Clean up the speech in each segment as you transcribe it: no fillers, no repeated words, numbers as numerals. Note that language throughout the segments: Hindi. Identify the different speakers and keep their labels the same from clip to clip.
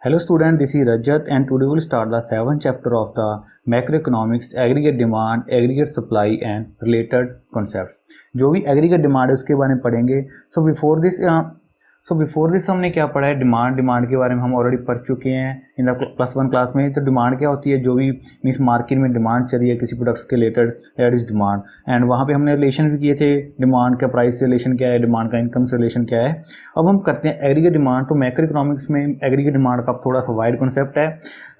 Speaker 1: Hello student, this is Rajat and today we'll start the 7th chapter of the macroeconomics aggregate demand, aggregate supply and related concepts. जो भी aggregate demand है उसके बारे में पढ़ेंगे. So before this हमने क्या पढ़ा है डिमांड के बारे में हम ऑलरेडी पढ़ चुके हैं इन द +1 क्लास में. तो डिमांड क्या होती है, जो भी मीन्स मार्केट में डिमांड चल रही है किसी प्रोडक्ट्स के related, that is demand. And वहाँ पे हमने रिलेशन भी किए थे, डिमांड का प्राइस से रिलेशन क्या है, डिमांड का इनकम से रिलेशन क्या है. अब हम करते हैं एग्रीगेट डिमांड. तो मैक्रो इकोनॉमिक्स में एग्रीगेट डिमांड का थोड़ा सा वाइड कॉन्सेप्ट है.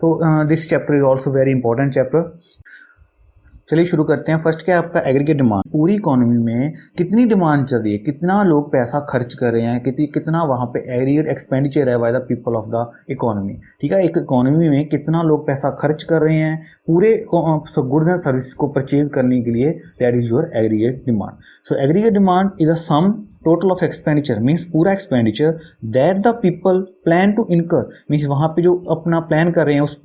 Speaker 1: तो this chapter is also very important chapter. चलिए शुरू करते हैं. फर्स्ट क्या है आपका एग्रीगेट डिमांड. पूरी इकोनॉमी में कितनी डिमांड चल रही है, कितना लोग पैसा खर्च कर रहे हैं, कितना वहाँ पे एग्रीगेट एक्सपेंडिचर है by the people of the economy. ठीक है, एक इकोनॉमी में कितना लोग पैसा खर्च कर रहे हैं पूरे गुड्स एंड सर्विस को परचेज करने के लिए, that is your aggregate demand. So aggregate demand is a sum total of expenditure, means पूरा expenditure that the people plan to incur, means वहाँ पे जो अपना प्लान कर रहे हैं उस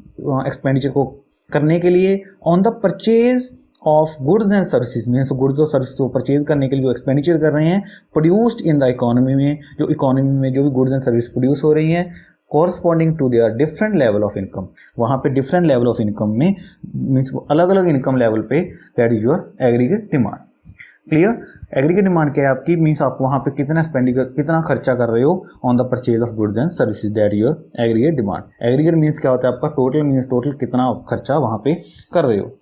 Speaker 1: एक्सपेंडिचर को करने के लिए on the purchase of goods and services, means goods और सर्विस को परचेज करने के लिए जो एक्सपेंडिचर कर रहे हैं प्रोड्यूस्ड इन द इकोनॉमी में, जो इकोनॉमी में जो भी गुड्स एंड सर्विस प्रोड्यूस हो रही हैं corresponding to their different level of income. वहाँ पे डिफरेंट लेवल ऑफ इनकम में मीन्स अलग अलग इनकम लेवल पे, that is your aggregate demand. Clear. Aggregate demand क्या है आपकी, मीन्स आप वहाँ पे कितना खर्चा कर रहे हो on the purchase of goods and services, that your aggregate demand. Aggregate means क्या होता है आपका टोटल, मीन्स टोटल कितना खर्चा वहाँ पे कर रहे हो.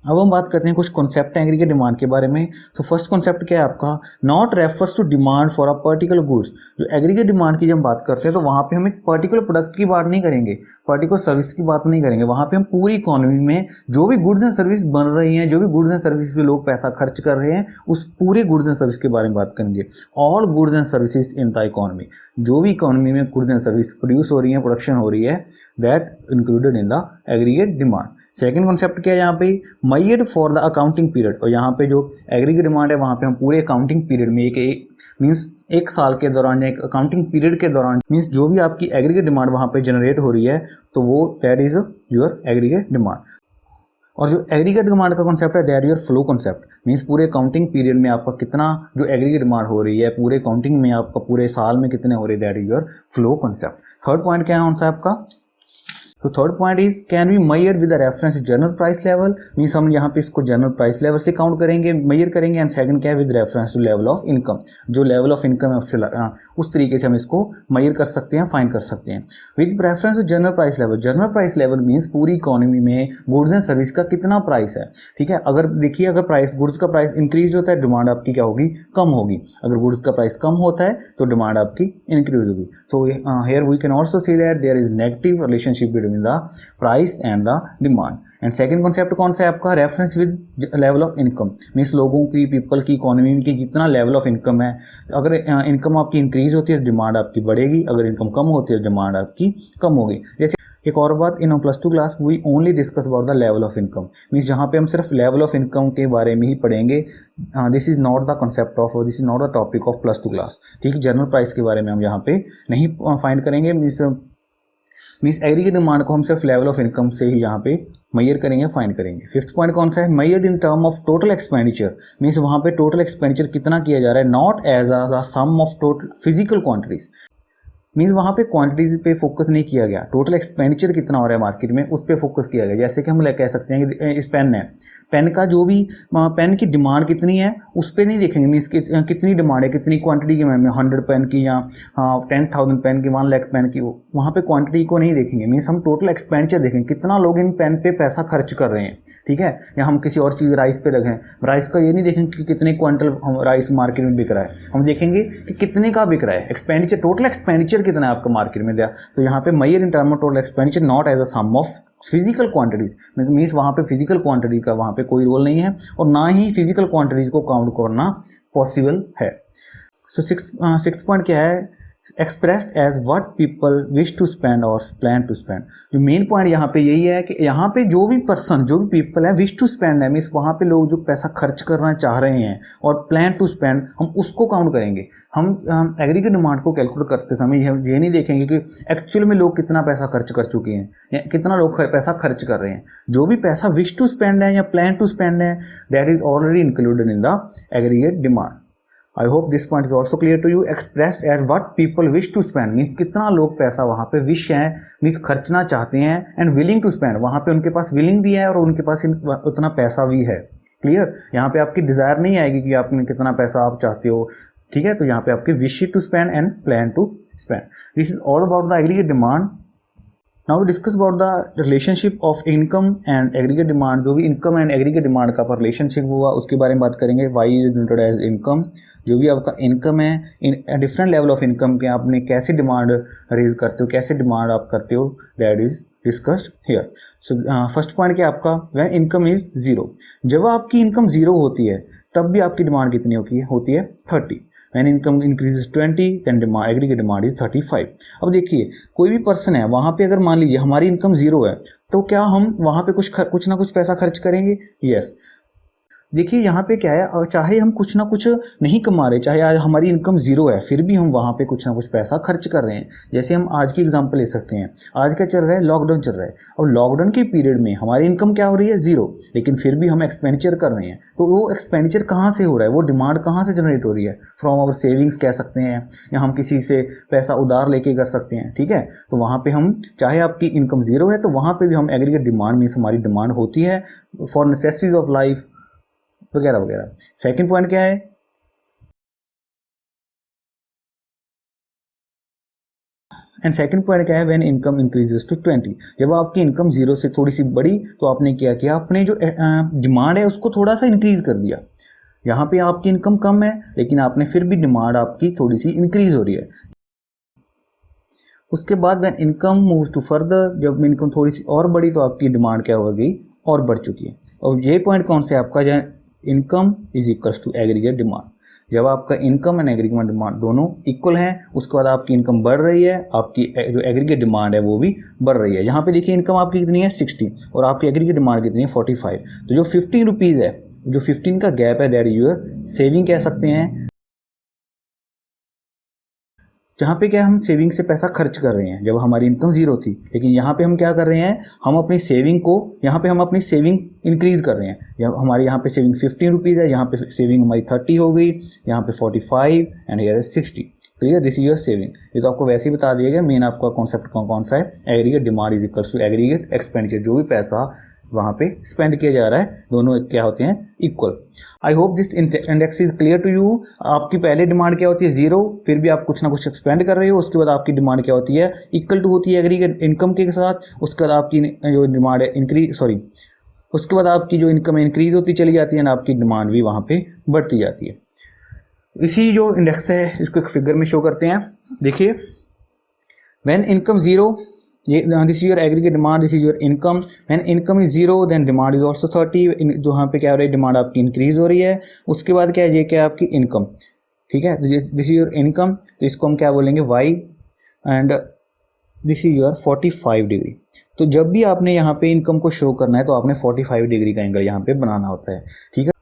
Speaker 1: अब हम बात करते हैं कुछ कॉन्सेप्ट एग्रीगेट डिमांड के बारे में. तो फर्स्ट कॉन्सेप्ट क्या है आपका, not refers to demand for a particular goods. जो एग्रीगेट डिमांड की जब हम बात करते हैं तो वहाँ पे हम एक पर्टिकुलर प्रोडक्ट की बात नहीं करेंगे, पर्टिकुलर सर्विस की बात नहीं करेंगे. वहाँ पे हम पूरी इकोनॉमी में जो भी गुड्स एंड सर्विस बन रही हैं, जो भी गुड्स एंड सर्विस पे लोग पैसा खर्च कर रहे हैं, उस पूरे गुड्स एंड सर्विस के बारे में बात करेंगे. All goods and services in the economy, जो भी इकोनॉमी में गुड्स एंड सर्विस प्रोड्यूस हो रही है, प्रोडक्शन हो रही है, that included in the aggregate demand. Second concept क्या है यहाँ पे, मेयर्ड फॉर द अकाउंटिंग पीरियड. और यहाँ पे जो एग्रीगेट डिमांड है वहाँ पे हम पूरे अकाउंटिंग पीरियड में एक मीन्स एक साल के दौरान या एक अकाउंटिंग पीरियड के दौरान मीन्स जो भी आपकी एग्रीगेट डिमांड वहाँ पे जनरेट हो रही है तो वो that is your aggregate demand. और जो एग्रीगेट डिमांड का कॉन्सेप्ट है that your flow concept, means पूरे अकाउंटिंग पीरियड में आपका कितना जो एग्रीगेट डिमांड हो रही है पूरे अकाउंटिंग में आपका पूरे साल में कितने हो रही है, that is your flow concept. Third point क्या है कौन सा आपका, तो third point is can be measured with reference general price level, means हम यहाँ पे इसको जनरल प्राइस लेवल से काउंट करेंगे, मेजर करेंगे. एंड सेकंड क्या है, with reference to level of income, जो लेवल ऑफ इनकम है उससे उस तरीके से हम इसको मेजर कर सकते हैं, फाइंड कर सकते हैं. With reference to general price level, general price level means पूरी इकोनॉमी में गुड्स एंड सर्विस का कितना प्राइस है. ठीक है, अगर देखिए अगर प्राइस गुड्स का प्राइस इंक्रीज होता है डिमांड आपकी क्या होगी, कम होगी. अगर गुड्स का प्राइस कम होता है तो डिमांड आपकी इंक्रीज होगी. So here we can also see that there is negative relationship between the price and the demand. And second concept कौन सा है आपका, reference with level of income, means लोगों की पीपल की इकोनॉमी की जितना लेवल ऑफ इनकम है, अगर इनकम आपकी इंक्रीज होती है तो डिमांड आपकी बढ़ेगी, अगर इनकम कम होती है तो डिमांड आपकी कम होगी. जैसे एक और बात, in +2 class we only discuss about the level of income, means जहाँ पे हम सिर्फ लेवल ऑफ इनकम के बारे में ही पढ़ेंगे. This is not the concept of, this is not the topic of +2 class. ठीक है, जनरल प्राइस के बारे में हम यहाँ पे नहीं फाइंड करेंगे. मीन्स एग्रीगेट डिमांड को हम सिर्फ लेवल ऑफ इनकम से ही यहाँ पे मेजर करेंगे, फाइंड करेंगे. फिफ्थ पॉइंट कौन सा है, measured in term of total expenditure, means वहाँ पे टोटल एक्सपेंडिचर कितना किया जा रहा है, not as a sum of total physical quantities, means वहाँ पे क्वांटिटीज पे फोकस नहीं किया गया, टोटल एक्सपेंडिचर कितना हो रहा है मार्केट में उस पर फोकस किया गया. जैसे कि हम कह सकते हैं कि इस पेन है, पेन का जो भी पेन की डिमांड कितनी है उस पर नहीं देखेंगे, मीन्स कितनी डिमांड है, कितनी क्वांटिटी की, 100 पेन की या 10,000 पेन की, 1 लाख पेन की, वहाँ पे क्वांटिटी को नहीं देखेंगे. मीन्स हम टोटल एक्सपेंडिचर देखेंगे, कितना लोग इन पेन पे पैसा खर्च कर रहे हैं. ठीक है, या हम किसी और चीज़ राइस पे लगे, राइस का ये नहीं देखेंगे कि कितने क्विंटल राइस मार्केट में बिक रहा है, हम देखेंगे कि कितने का बिक रहा है. एक्सपेंडिचर, टोटल एक्सपेंडिचर कितना है आपका मार्केट में दिया, तो यहाँ पे measure in term of total expenditure not as a sum of physical quantities, means वहाँ पे फिजिकल क्वांटिटी का वहाँ पे कोई रोल नहीं है और ना ही फिजिकल क्वांटिटीज को काउंट करना पॉसिबल है. सो सिक्स्थ पॉइंट क्या है, expressed as what people wish to spend और प्लान टू स्पेंड. जो मेन पॉइंट यहाँ पे यही है कि यहाँ पे जो भी पर्सन, जो भी पीपल है, विश टू स्पेंड है, मीन्स वहाँ पे लोग जो पैसा खर्च करना चाह रहे हैं, और प्लान टू स्पेंड हम उसको काउंट करेंगे. हम एग्रीगेट डिमांड को कैलकुलेट करते समय हम ये नहीं देखेंगे कि एक्चुअल में लोग कितना पैसा खर्च कर चुके हैं या कितना लोग पैसा खर्च कर रहे हैं. जो भी पैसा विश टू स्पेंड है या प्लान टू स्पेंड है, that is already included in the aggregate demand. I hope this point is also clear to you. Expressed as what people wish to spend means कितना लोग पैसा वहाँ पे विश है मीन्स खर्चना चाहते हैं, एंड विलिंग टू स्पेंड वहाँ पे उनके पास विलिंग भी है और उनके पास उतना पैसा भी है। क्लियर, यहाँ पे आपकी डिजायर नहीं आएगी कि आपने कितना पैसा आप चाहते हो, ठीक है, तो यहाँ पे आपके wish to spend and plan to spend. This is all about the aggregate demand. Now we discuss about the relationship of income and aggregate demand. जो भी इनकम एंड एग्रीगेट डिमांड का रिलेशनशिप हुआ उसके बारे में बात करेंगे। Y is denoted as income, जो भी आपका इनकम है, in different level of income के आपने कैसे डिमांड रेज करते हो, कैसे डिमांड आप करते हो, that is discussed here. So first point क्या आपका, व्हेन इनकम इज जीरो, जब आपकी इनकम जीरो होती है तब भी आपकी डिमांड कितनी होती है 30। When income increases 20 then demand aggregate demand is 35। अब देखिए कोई भी पर्सन है वहाँ पे, अगर मान लीजिए हमारी इनकम जीरो है तो क्या हम वहाँ पे कुछ ना कुछ पैसा खर्च करेंगे? यस। देखिए यहाँ पे क्या है, चाहे हम कुछ ना कुछ नहीं कमा रहे, चाहे आज हमारी इनकम जीरो है, फिर भी हम वहाँ पे कुछ ना कुछ पैसा खर्च कर रहे हैं। जैसे हम आज की एग्जांपल ले सकते हैं, आज क्या चल रहा है, लॉकडाउन चल रहा है, और लॉकडाउन के पीरियड में हमारी इनकम क्या हो रही है, जीरो, लेकिन फिर भी हम एक्सपेंडिचर कर रहे हैं। तो वो एक्सपेंडिचर कहाँ से हो रहा है, वो डिमांड कहाँ से जनरेट हो रही है, फ्रॉम आवर सेविंग्स कह सकते हैं, या हम किसी से पैसा उधार लेके कर सकते हैं, ठीक है। तो वहाँ पे हम, चाहे आपकी इनकम जीरो है तो वहाँ पे भी हम एग्रीगेट डिमांड मीन्स हमारी डिमांड होती है फॉर नेसेसिटीज ऑफ लाइफ वगैरह वगैरह। सेकंड पॉइंट क्या है, एंड सेकंड पॉइंट क्या है, व्हेन इनकम इंक्रीजेस टू 20, जब आपकी इनकम जीरो से थोड़ी सी बढ़ी तो आपने क्या किया, अपने जो डिमांड है उसको थोड़ा सा इंक्रीज कर दिया। यहाँ पे आपकी इनकम कम है लेकिन आपने फिर भी डिमांड आपकी थोड़ी सी इंक्रीज हो रही है। उसके बाद when income moves to further, जब इनकम थोड़ी सी और बढ़ी तो आपकी डिमांड क्या हो गई, और बढ़ चुकी है। और ये पॉइंट कौन से आपका, जो income is equals to aggregate demand, जब आपका इनकम एंड एग्रीगेट डिमांड दोनों इक्वल हैं, उसके बाद आपकी इनकम बढ़ रही है, आपकी जो एग्रीगेट डिमांड है वो भी बढ़ रही है। यहाँ पे देखिए इनकम आपकी कितनी है 60 और आपकी एग्रीगेट डिमांड कितनी है 45। तो जो 15 रुपीज़ है, जो 15 का गैप है, दैट यूर सेविंग कह सकते हैं, जहाँ पे क्या हम सेविंग से पैसा खर्च कर रहे हैं जब हमारी इनकम जीरो थी, लेकिन यहाँ पे हम क्या कर रहे हैं, हम अपनी सेविंग को, यहाँ पे हम अपनी सेविंग इंक्रीज कर रहे हैं। हमारे यहाँ पे सेविंग 15 रुपीज़ है, यहाँ पे सेविंग हमारी 30 हो गई, यहाँ पे 45 and here is 60। Clear, this is your saving. ये तो आपको वैसे ही बता दिया गया, मेन आपका कॉन्सेप्ट कौन सा है, aggregate demand is equals to aggregate expenditure, जो भी पैसा वहाँ पे स्पेंड किया जा रहा है दोनों क्या होते हैं, equal. I hope this index is clear to you. आपकी पहले डिमांड क्या होती है, जीरो, फिर भी आप कुछ ना कुछ स्पेंड कर रहे हो, उसके बाद आपकी डिमांड क्या होती है, इक्वल टू होती है एग्रीगेट इनकम के साथ। उसके बाद आपकी जो डिमांड है उसके बाद आपकी जो इनकम इंक्रीज होती चली जाती है ना, आपकी डिमांड भी वहाँ पे बढ़ती जाती है। इसी जो इंडेक्स है इसको एक फिगर में शो करते हैं। देखिए when income zero, this is your aggregate demand, this is your income. When income is zero then demand is also 30, जो यहाँ पे क्या हो रही है, डिमांड आपकी इंक्रीज हो रही है। उसके बाद क्या है, ये क्या है आपकी इनकम, ठीक है, दिस इज योर इनकम, तो इसको हम क्या बोलेंगे, Y, and this is your 45 degree. तो जब भी आपने यहाँ पे इनकम को शो करना है तो आपने 45 डिग्री का एंगल यहाँ पे बनाना होता है, ठीक है।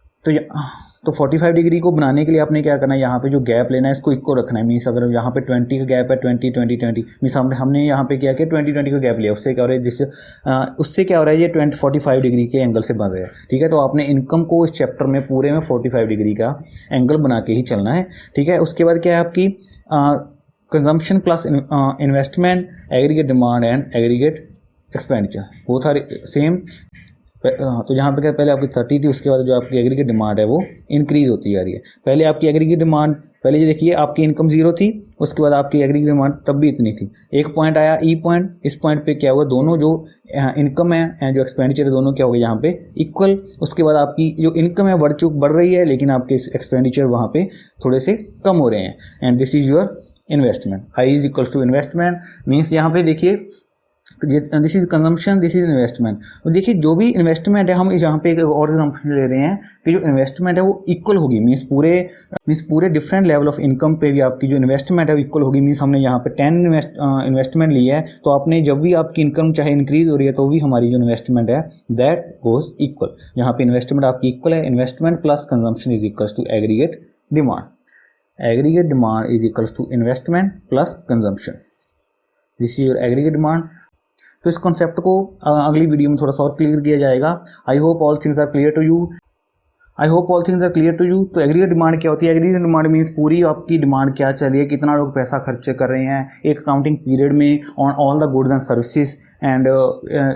Speaker 1: तो 45 डिग्री को बनाने के लिए आपने क्या करना है, यहाँ पे जो गैप लेना है इसको इक्वल रखना है। मीन्स अगर यहाँ पे 20 का गैप है, 20 20 20 मीन्स हमने यहाँ पे क्या किया, 20 20 का गैप लिया, उससे क्या हो रहा है, जिससे उससे क्या हो रहा है, ये 45 डिग्री के एंगल से बन रहा है, ठीक है। तो आपने इनकम को इस चैप्टर में पूरे में 45 डिग्री का एंगल बना के ही चलना है, ठीक है। उसके बाद क्या है आपकी consumption plus investment, aggregate demand and aggregate expenditure, both are same. तो यहाँ पे क्या, पहले आपकी 30 थी, उसके बाद जो आपकी एग्रीगेट डिमांड है वो इंक्रीज होती जा रही है। पहले आपकी एग्रीगेट डिमांड, पहले ये देखिए आपकी इनकम जीरो थी, उसके बाद आपकी एग्रीगेट डिमांड तब भी इतनी थी। एक पॉइंट आया ई पॉइंट, इस पॉइंट पे क्या हुआ, दोनों जो इनकम है जो एक्सपेंडिचर है दोनों क्या हो गए यहाँ पे इक्वल। उसके बाद आपकी जो इनकम है बढ़ रही है, लेकिन आपके एक्सपेंडिचर वहाँ पे थोड़े से कम हो रहे हैं। And this is your investment, I is equals to investment, means यहाँ पे देखिए this is consumption, this is investment. तो देखिए जो भी इन्वेस्टमेंट है, हम इस यहाँ पे एक और एग्जांपल ले रहे हैं कि जो इन्वेस्टमेंट है वो इक्वल होगी, मीन्स पूरे डिफरेंट लेवल ऑफ इनकम पे भी आपकी जो इन्वेस्टमेंट है वो इक्वल होगी। मीन्स हमने यहाँ पे 10 इन्वेस्टमेंट ली है, तो आपने जब भी आपकी इनकम चाहे इंक्रीज हो रही है तो भी हमारी जो इन्वेस्टमेंट है दैट गोज इक्वल। यहाँ पे इन्वेस्टमेंट आपकी इक्वल है, investment plus consumption is equals to aggregate demand, aggregate demand is equals to investment plus consumption, this is your aggregate demand. तो इस कॉन्सेप्ट को अगली वीडियो में थोड़ा सा और क्लियर किया जाएगा। I hope all things are clear to you. I hope all things are clear to you. तो एग्रीगेट डिमांड क्या होती है? एग्रीगेट डिमांड मीन्स पूरी आपकी डिमांड क्या चल रही है, कितना लोग पैसा खर्च कर रहे हैं एक अकाउंटिंग पीरियड में on all the goods and services. And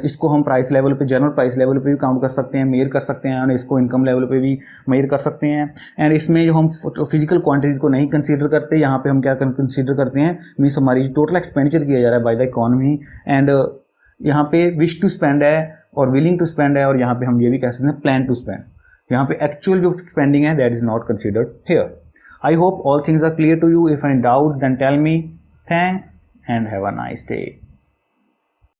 Speaker 1: इसको हम प्राइस लेवल पे, जनरल प्राइस लेवल पे भी काउंट कर सकते हैं, मेयर कर सकते हैं, और इसको इनकम लेवल पे भी मेयर कर सकते हैं। एंड इसमें जो हम फिजिकल क्वांटिटीज को नहीं कंसीडर करते, यहाँ पे हम क्या कंसीडर करते हैं, मीन्स हमारी टोटल एक्सपेंडिचर किया जा रहा है बाय द इकोनॉमी। एंड यहाँ पे विश टू स्पेंड है और विलिंग टू स्पेंड है, और यहाँ पे हम ये भी कह सकते हैं प्लान टू स्पेंड। यहाँ पे एक्चुअल जो स्पेंडिंग है that is not considered here. I hope all things are clear to you. If any doubt then tell me. Thanks and have a nice day.